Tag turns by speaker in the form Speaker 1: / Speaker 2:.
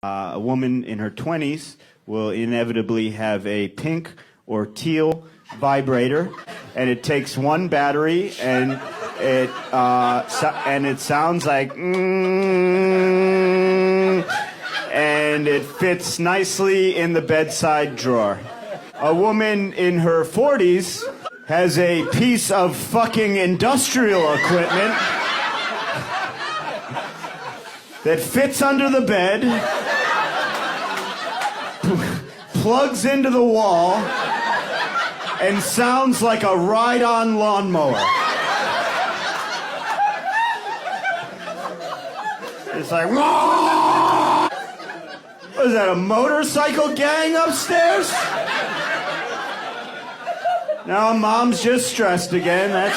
Speaker 1: A woman in her 20s will inevitably have a pink or teal vibrator, and it takes one battery, and it sounds like and it fits nicely in the bedside drawer. A woman in her 40s has a piece of fucking industrial equipment that fits under the bed, plugs into the wall, and sounds like a ride-on lawnmower. It's like, what is that, a motorcycle gang upstairs? Now mom's just stressed again. That's